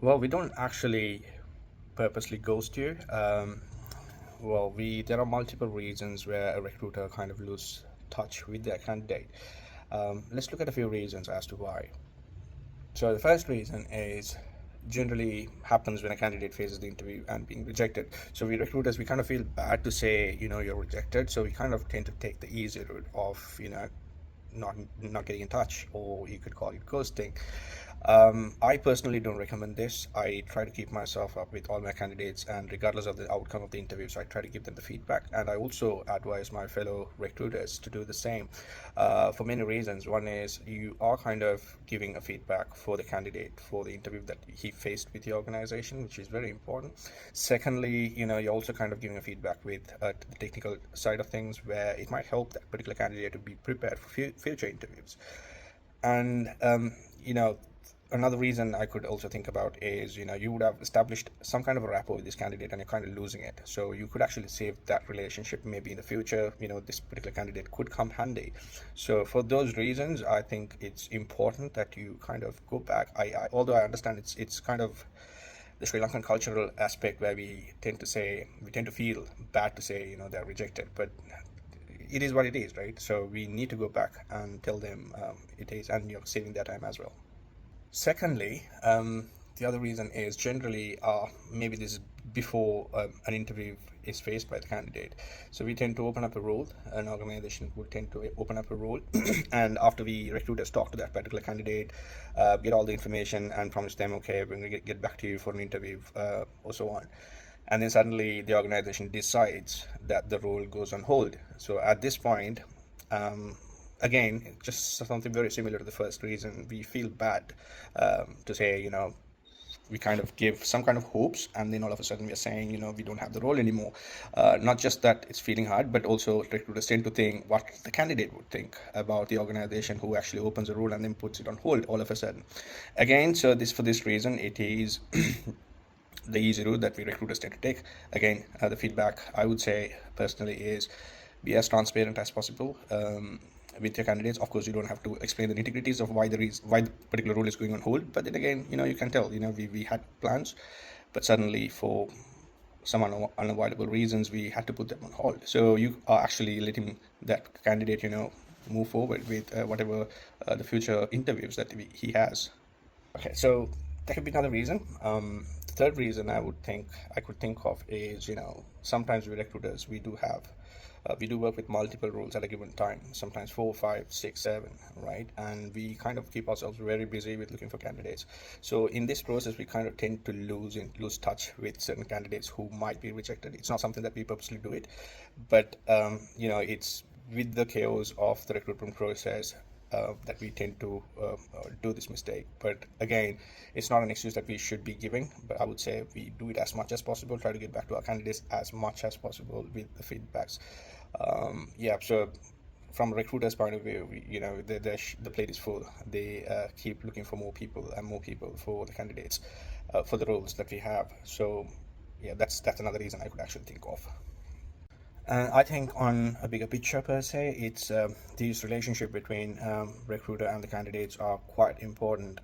Well, we don't actually purposely ghost you. Well, we there are multiple reasons where a recruiter kind of lose touch with their candidate. Let's look at a few reasons as to why. So the first reason is generally happens when a candidate faces the interview and being rejected. So we recruiters, we kind of feel bad to say, you're rejected. So we kind of tend to take the easy route of, not getting in touch, or you could call it ghosting. I personally don't recommend this. I try to keep myself up with all my candidates, and regardless of the outcome of the interview, so I try to give them the feedback. And I also advise my fellow recruiters to do the same, for many reasons. One is you are kind of giving a feedback for the candidate for the interview that he faced with the organization, which is very important. Secondly, you're also kind of giving a feedback with the technical side of things, where it might help that particular candidate to be prepared for future interviews. And another reason I could also think about is, you would have established some kind of a rapport with this candidate, and you're kind of losing it. So you could actually save that relationship maybe in the future. This particular candidate could come handy. So for those reasons, I think it's important that you kind of go back. I although I understand it's kind of the Sri Lankan cultural aspect, where we tend to feel bad to say, they're rejected, but it is what it is, right? So we need to go back and tell them, it is, and you're saving their time as well. Secondly, the other reason is generally, maybe this is before an interview is faced by the candidate. So we tend to open up a role. An organization would tend to open up a role, and after we recruiters talk to that particular candidate, get all the information, and promise them, okay, we're going to get back to you for an interview, or so on. And then suddenly the organization decides that the role goes on hold. So at this point, um, again, just something very similar to the first reason, we feel bad, to say, we kind of give some kind of hopes, and then all of a sudden we're saying, we don't have the role anymore. Not just that it's feeling hard, but also recruiters tend to think what the candidate would think about the organization who actually opens a role and then puts it on hold all of a sudden. Again, so this for this reason, it is the easy route that we recruiters tend to take. Again, the feedback I would say personally is be as transparent as possible, with your candidates. Of course, you don't have to explain the nitty-gritties of why the particular role is going on hold, but then again, you can tell, we had plans, but suddenly for some unavoidable reasons we had to put them on hold. So you are actually letting that candidate, move forward with whatever the future interviews that he has. Okay, so that could be another reason. The third reason I could think of is, sometimes we recruiters, we do work with multiple roles at a given time, sometimes four, five, six, seven, right? And we kind of keep ourselves very busy with looking for candidates. So in this process, we kind of tend to lose touch with certain candidates who might be rejected. It's not something that we purposely do it, but it's with the chaos of the recruitment process, that we tend to do this mistake. But again, it's not an excuse that we should be giving, but I would say we do it as much as possible, try to get back to our candidates as much as possible with the feedbacks. Yeah, so from a recruiter's point of view, the plate is full. They keep looking for more people and more people for the candidates, for the roles that we have. So yeah, that's another reason I could actually think of. And I think on a bigger picture per se, it's these relationship between recruiter and the candidates are quite important.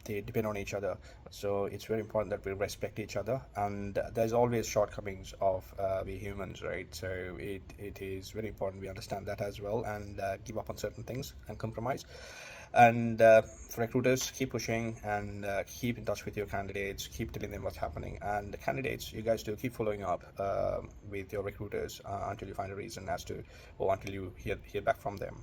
They depend on each other, so it's very important that we respect each other. And there's always shortcomings of we humans, right? So it is very important we understand that as well, and give up on certain things and compromise. And for recruiters, keep pushing, and keep in touch with your candidates, keep telling them what's happening. And the candidates, you guys do keep following up with your recruiters until you find a reason as to, or until you hear back from them.